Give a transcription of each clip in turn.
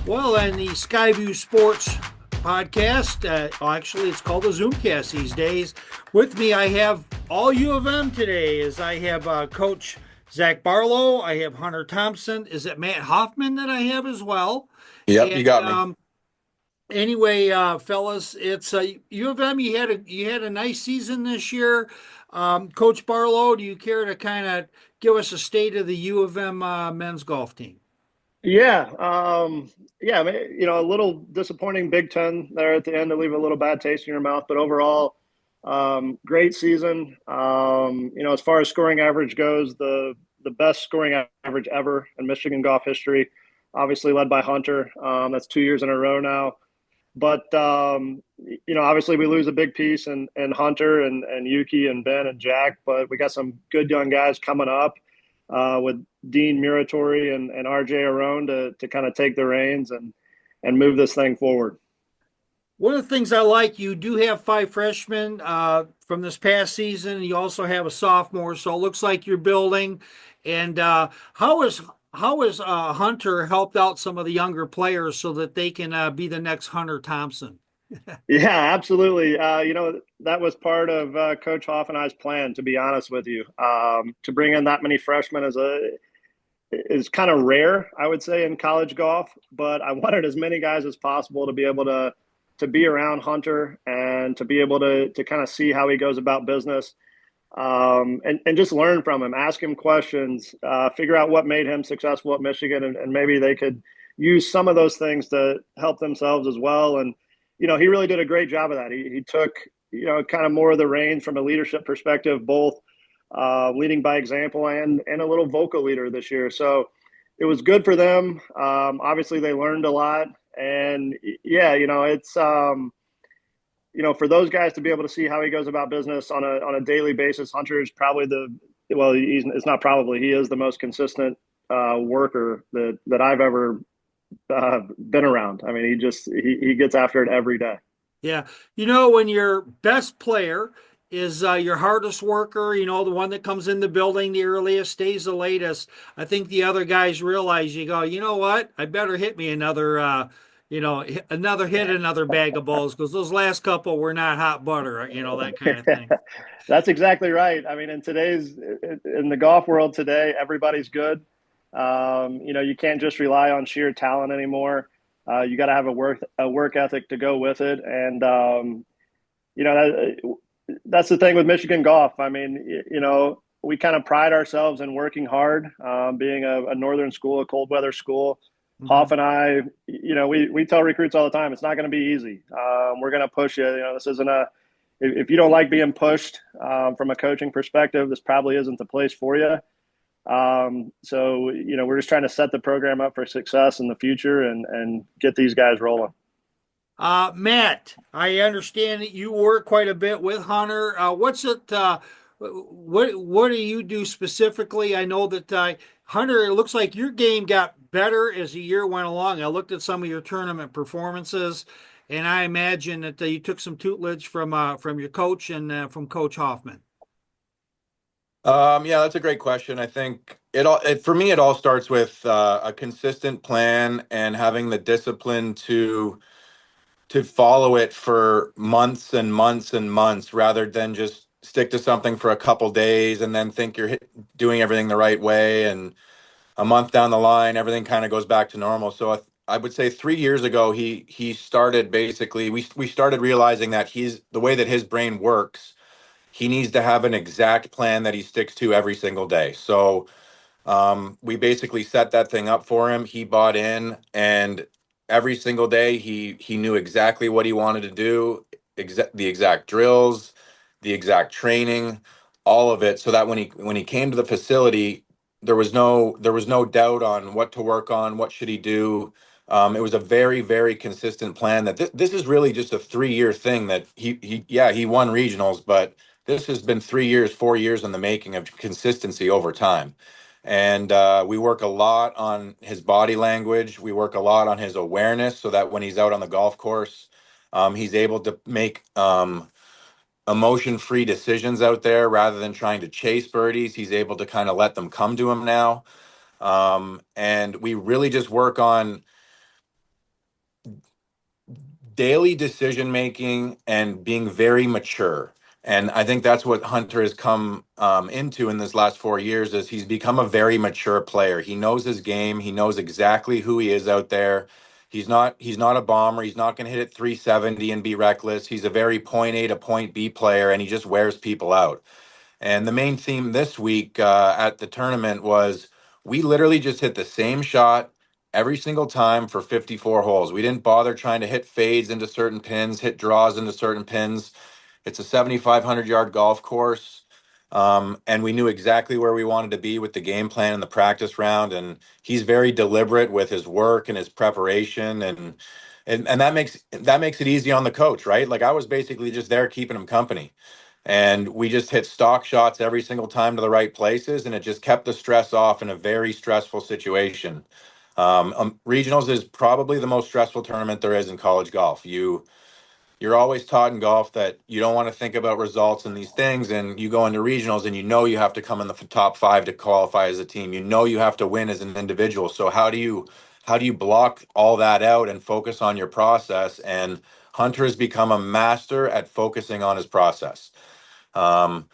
Well, and the Skyview Sports podcast, actually, it's called the Zoomcast these days. With me, I have all U of M today. As I have Coach Zach Barlow, I have Hunter Thompson. Is it Matt Hoffman that I have as well? Yep, And you got me. anyway, fellas, it's U of M. You had a nice season this year. Coach Barlow, do you care to kind of give us a state of the U of M men's golf team? Yeah, yeah. A little disappointing Big Ten there at the end to leave a little bad taste in your mouth, but overall, great season. As far as scoring average goes, the best scoring average ever in Michigan golf history, obviously led by Hunter. That's 2 years in a row now. But obviously we lose a big piece in Hunter and Yuki and Ben and Jack, but we got some good young guys coming up with Dean Muratori and RJ Arone to kind of take the reins and move this thing forward. One of the things I like, you do have five freshmen from this past season. You also have a sophomore, so it looks like you're building. And how has Hunter helped out some of the younger players so that they can be the next Hunter Thompson? Yeah, absolutely. That was part of Coach Hoff and I's plan, to be honest with you. To bring in that many freshmen is kind of rare, I would say, in college golf. But I wanted as many guys as possible to be able to be around Hunter and to be able to kind of see how he goes about business, and just learn from him, ask him questions, figure out what made him successful at Michigan, and maybe they could use some of those things to help themselves as well. And he really did a great job of that. He took kind of more of the reins from a leadership perspective, both leading by example and a little vocal leader this year. So it was good for them. Obviously, they learned a lot, and yeah, it's for those guys to be able to see how he goes about business on a daily basis. Hunter is probably it's not probably, he is the most consistent worker that I've ever been around. I mean, he gets after it every day. Yeah. When your best player is your hardest worker, the one that comes in the building the earliest, stays the latest, I think the other guys realize you go, you know what? I better hit me another hit, another bag of balls because those last couple were not hot butter, that kind of thing. That's exactly right. I mean, in the golf world today, everybody's good. You can't just rely on sheer talent anymore. You got to have a work ethic to go with it, and that's the thing with Michigan golf. I mean, we kind of pride ourselves in working hard, being a northern school, a cold weather school. Mhm. Hoff and I, we tell recruits all the time, it's not going to be easy. We're going to push you. This isn't if you don't like being pushed from a coaching perspective, this probably isn't the place for you. So we're just trying to set the program up for success in the future and get these guys rolling. Matt, I understand that you work quite a bit with Hunter. What's it? What do you do specifically? I know that Hunter, it looks like your game got better as the year went along. I looked at some of your tournament performances, and I imagine that you took some tutelage from your coach and from Coach Hoffman. Yeah, that's a great question. I think for me, it all starts with a consistent plan and having the discipline to follow it for months and months and months, rather than just stick to something for a couple days and then think you're doing everything the right way. And a month down the line, everything kind of goes back to normal. So I would say 3 years ago, he started basically, we started realizing that the way that his brain works, he needs to have an exact plan that he sticks to every single day. So we basically set that thing up for him. He bought in, and every single day he knew exactly what he wanted to do, the exact drills, the exact training, all of it, so that when he came to the facility, there was no doubt on what to work on, what should he do. It was a very, very consistent plan. That this is really just a 3 year thing. That he won regionals, but this has been 3 years, 4 years in the making of consistency over time. And we work a lot on his body language. We work a lot on his awareness, so that when he's out on the golf course, he's able to make emotion-free decisions out there rather than trying to chase birdies. He's able to kind of let them come to him now. And we really just work on daily decision making and being very mature. And I think that's what Hunter has come into in this last 4 years is he's become a very mature player. He knows his game. He knows exactly who he is out there. He's not a bomber. He's not going to hit it 370 and be reckless. He's a very point A to point B player, and he just wears people out. And the main theme this week at the tournament was we literally just hit the same shot every single time for 54 holes. We didn't bother trying to hit fades into certain pins, hit draws into certain pins. It's a 7,500-yard golf course. And we knew exactly where we wanted to be with the game plan and the practice round. And he's very deliberate with his work and his preparation. And that makes it easy on the coach, right? Like I was basically just there keeping him company. And we just hit stock shots every single time to the right places, and it just kept the stress off in a very stressful situation. Regionals is probably the most stressful tournament there is in college golf. You're always taught in golf that you don't want to think about results and these things, and you go into regionals and you know you have to come in the top five to qualify as a team. You know you have to win as an individual. So how do you block all that out and focus on your process? And Hunter has become a master at focusing on his process. Um,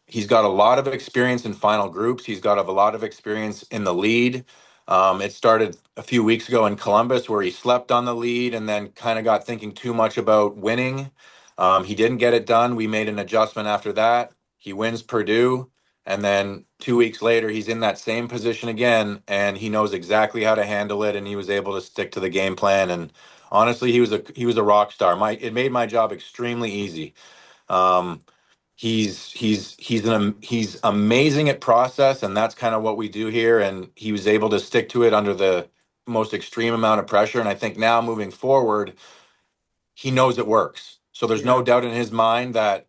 he's got a lot of experience in final groups. He's got a lot of experience in the lead. It started a few weeks ago in Columbus where he slept on the lead and then kind of got thinking too much about winning. He didn't get it done. We made an adjustment after that. He wins Purdue. And then 2 weeks later, he's in that same position again, and he knows exactly how to handle it. And he was able to stick to the game plan. And honestly, he was a rock star. It made my job extremely easy. Um, he's amazing at process, and that's kind of what we do here. And he was able to stick to it under the most extreme amount of pressure. And I think now moving forward, he knows it works. So there's Yeah. no doubt in his mind that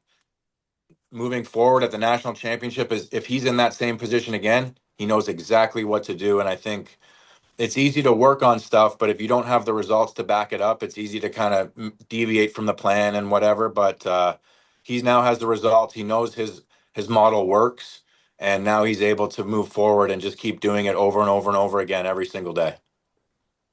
moving forward at the national championship is if he's in that same position again, he knows exactly what to do. And I think it's easy to work on stuff, but if you don't have the results to back it up, it's easy to kind of deviate from the plan and whatever. But he now has the results. He knows his model works, and now he's able to move forward and just keep doing it over and over and over again every single day.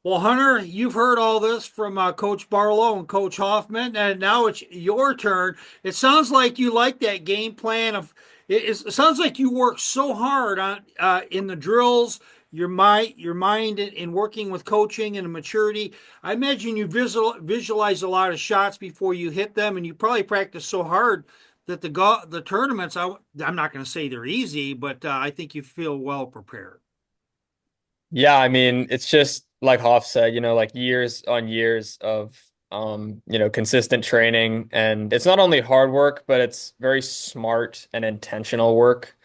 Well, Hunter, you've heard all this from Coach Barlow and Coach Hoffman, and now it's your turn. It sounds like you like that game plan of. It sounds like you work so hard on in the drills, your mind in working with coaching and maturity. I imagine you visualize a lot of shots before you hit them, and you probably practice so hard that the tournaments. I'm not going to say they're easy, but I think you feel well prepared. Yeah, I mean, it's just like Hoff said, like years on years of consistent training. And it's not only hard work, but it's very smart and intentional work.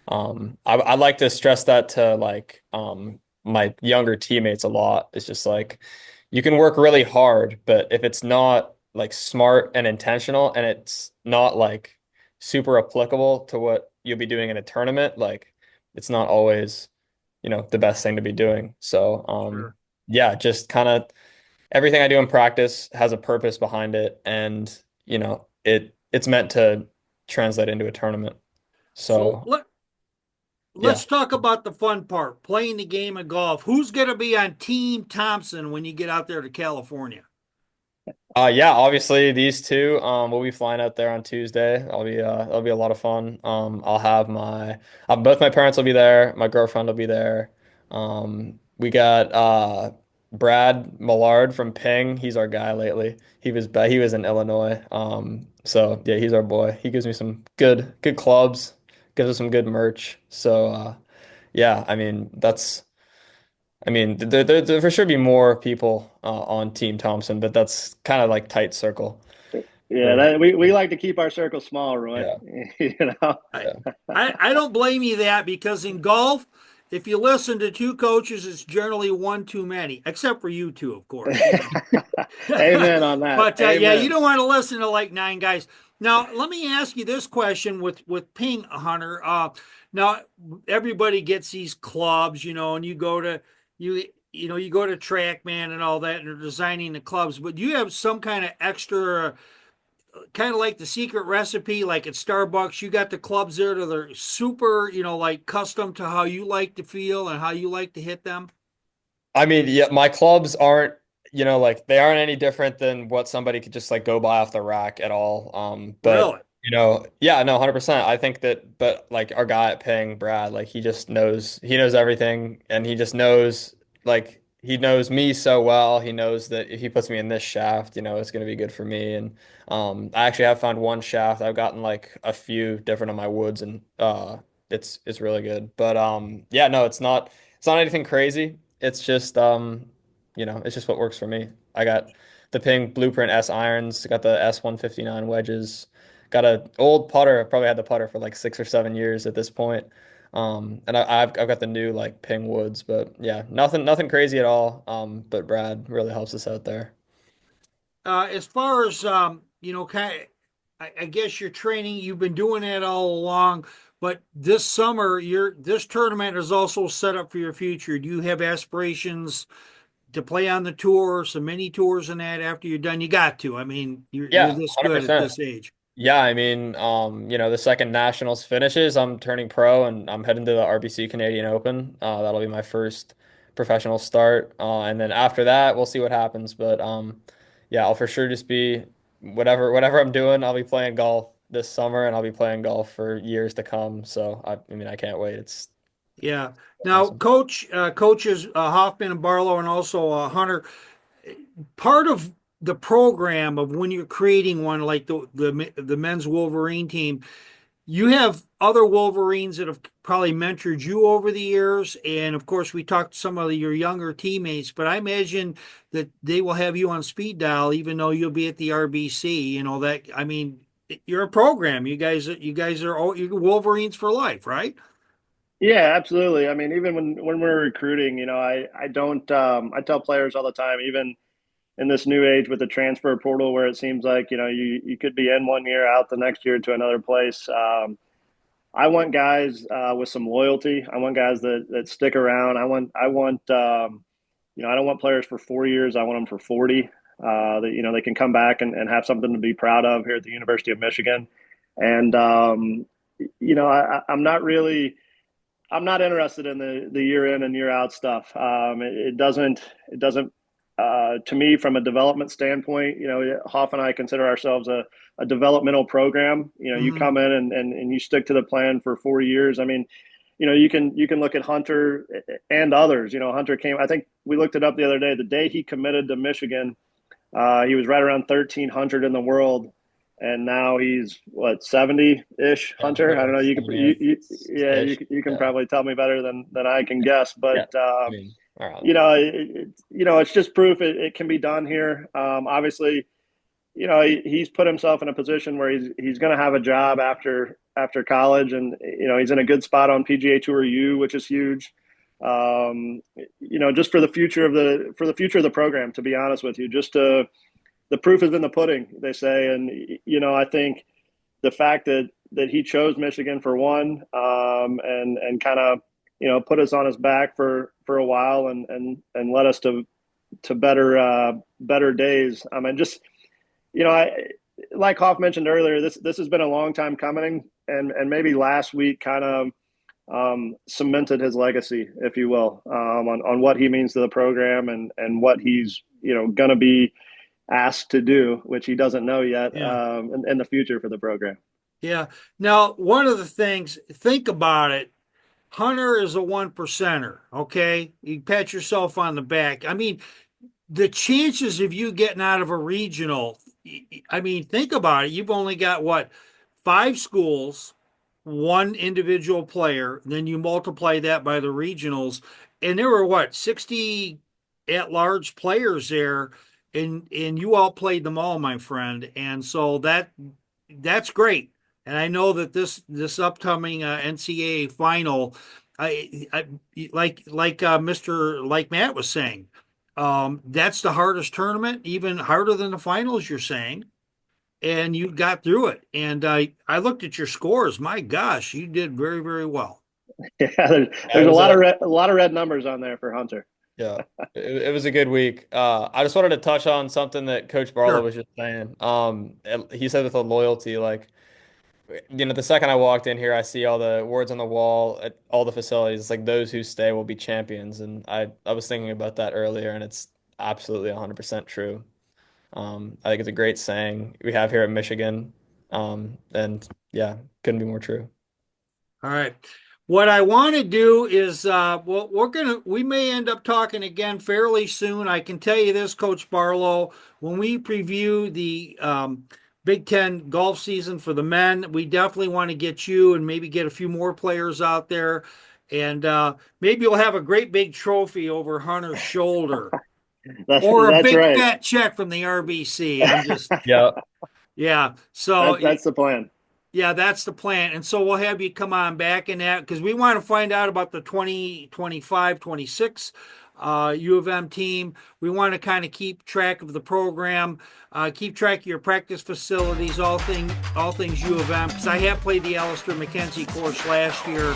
I like to stress that to like my younger teammates a lot. It's just like you can work really hard, but if it's not like smart and intentional and it's not like super applicable to what you'll be doing in a tournament, like it's not always the best thing to be doing. So, Sure. yeah, just kind of everything I do in practice has a purpose behind it, and it's meant to translate into a tournament. So So, yeah. let's talk about the fun part, playing the game of golf. Who's going to be on Team Thompson when you get out there to California? Yeah, obviously these two will be flying out there on Tuesday. That'll be a lot of fun. I'll have both my parents will be there, my girlfriend will be there. We got Brad Millard from Ping. He's our guy lately. He was in Illinois. So yeah, he's our boy. He gives me some good clubs, gives us some good merch. So yeah, I mean, there for sure be more people on Team Thompson, but that's kind of like tight circle. Yeah, For we like to keep our circle small, Roy. yeah, You know. I, yeah, I don't blame you that because in golf, if you listen to two coaches, it's generally one too many, except for you two, of course, Amen on that. But yeah, you Amen. don't want to listen to like nine guys. Now, let me ask you this question with Ping Hunter. Now everybody gets these clubs, and you go to TrackMan and all that, and they're designing the clubs. But do you have some kind of extra, kind of like the secret recipe, like at Starbucks? You got the clubs there that are super, like custom to how you like to feel and how you like to hit them. I mean, yeah, my clubs aren't like they aren't any different than what somebody could just like go buy off the rack at all. But Really? yeah, no, 100%. I think that, but like our guy at Ping, Brad, like he knows everything, and he just knows, like he knows me so well. He knows that if he puts me in this shaft, it's going to be good for me. And I actually have found one shaft. I've gotten like a few different on my woods, and it's really good. But yeah, no, it's not anything crazy. It's just it's just what works for me. I got the Ping Blueprint S irons, got the S159 wedges, got a old putter. I probably had the putter for like 6 or 7 years at this point. And I've got the new like Ping woods, but yeah, nothing crazy at all. But Brad really helps us out there. As far as kind of, I guess your training, you've been doing that all along, but this summer, this tournament is also set up for your future. Do you have aspirations to play on the tour, some mini tours and that after you're done? You got to. I mean, you're Yeah, this good at 100%. this age. Yeah, I mean, the second nationals finishes, I'm turning pro and I'm heading to the RBC Canadian Open. That'll be my first professional start. And then after that, we'll see what happens. But yeah, I'll for sure just be whatever I'm doing, I'll be playing golf this summer and I'll be playing golf for years to come. So I mean, I can't wait. It's Yeah. Now, awesome. coaches Hoffman and Barlow, and also Hunter. Part of the program of when you're creating one like the men's Wolverine team, you have other Wolverines that have probably mentored you over the years, and of course we talked to some of your younger teammates. But I imagine that they will have you on speed dial, even though you'll be at the RBC. That I mean, you're a program. You guys are all you're Wolverines for life, right? Yeah, absolutely. I mean, even when we're recruiting, I don't I tell players all the time, even in this new age with the transfer portal where it seems like, you could be in one year, out the next year to another place. I want guys with some loyalty. I want guys that stick around. I don't want players for 4 years. I want them for 40. That they can come back and have something to be proud of here at the University of Michigan. And I'm not really I'm not interested in the year in and year out stuff. It doesn't to me from a development standpoint. Hoff and I consider ourselves a developmental program. You Hmm. come in and you stick to the plan for 4 years. I mean, you can look at Hunter and others. Hunter came. I think we looked it up the other day. The day he committed to Michigan, he was right around 1,300 in the world, and now he's what 70-ish. Yeah, Hunter, I don't know. You could, yeah, ish. you can Yeah. probably tell me better than I can guess, Yeah. but I mean, around. it's just proof it can be done here. Obviously, he's put himself in a position where he's going to have a job after college, and he's in a good spot on PGA Tour U, which is huge. Just for the future of the program, to be honest with you, the proof is in the pudding, they say, and I think the fact that he chose Michigan for one, and kind of put us on his back for a while, and led us to better days. I mean, just I like Hoff mentioned earlier, this has been a long time coming, and maybe last week kind of cemented his legacy, if you will, on what he means to the program, and what he's going to be asked to do, which he doesn't know yet, Yeah. in the future for the program. Yeah. Now, one of the things, think about it. Hunter is a one percenter. Okay. You pat yourself on the back. I mean, the chances of you getting out of a regional, I mean, think about it. You've only got what, five schools, one individual player, then you multiply that by the regionals, and there were what, 60 at-large players there, and you all played them all, my friend. And so that's great. And I know that this upcoming NCAA final, I like Matt was saying, that's the hardest tournament, even harder than the finals, you're saying, and you got through it. And I looked at your scores. My gosh, you did very, very well. Yeah, Yeah, there's a lot of red numbers on there for Hunter. Yeah, it was a good week. I just wanted to touch on something that Coach Barlow Sure. was just saying. He said with the loyalty, like, the second I walked in here, I see all the words on the wall at all the facilities. It's like those who stay will be champions, and I was thinking about that earlier, and absolutely 100% true. I think it's a great saying we have here at Michigan. And yeah, couldn't be more true. All right. What I want to do is, well, we may end up talking again fairly soon. I can tell you this, Coach Barlow, when we preview the Big Ten golf season for the men, we definitely want to get you and maybe get a few more players out there. And maybe you'll have a great big trophy over Hunter's shoulder or a That's big right. fat check from the RBC. I'm just, Yeah. yeah. So That's the plan. yeah, that's the plan. And so we'll have you come on back in that because we want to find out about the 2025, 26 U of M team. We want to kind of keep track of the program, keep track of your practice facilities, all things U of M. Because I have played the Alistair McKenzie course last year,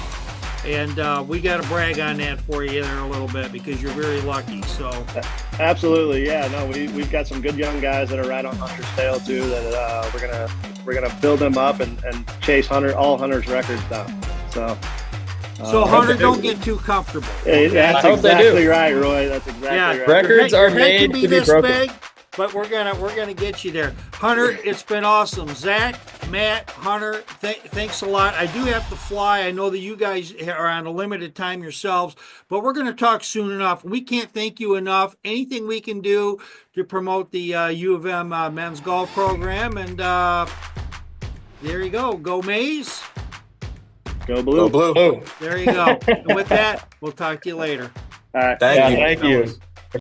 and we got to brag on that for you there a little bit because you're very lucky. So Absolutely, yeah. No, we've got some good young guys that are right on Hunter's tail too. That we're gonna build them up and chase all Hunter's records down. So Hunter, don't get too comfortable. Hey, Okay? that's I hope they do. exactly right, Roy. That's exactly Yeah, right. Records your are head made can be to be this broken. big, but we're gonna get you there. Hunter, it's been awesome. Zach, Matt, Hunter, thanks a lot. I do have to fly. I know that you guys are on a limited time yourselves, but we're gonna talk soon enough. We can't thank you enough. Anything we can do to promote the U of M men's golf program, and there you go. Go Mays. Go blue. Go blue. Oh, There you go. And with that, we'll talk to you later. All right. Thank yeah, you. thank you.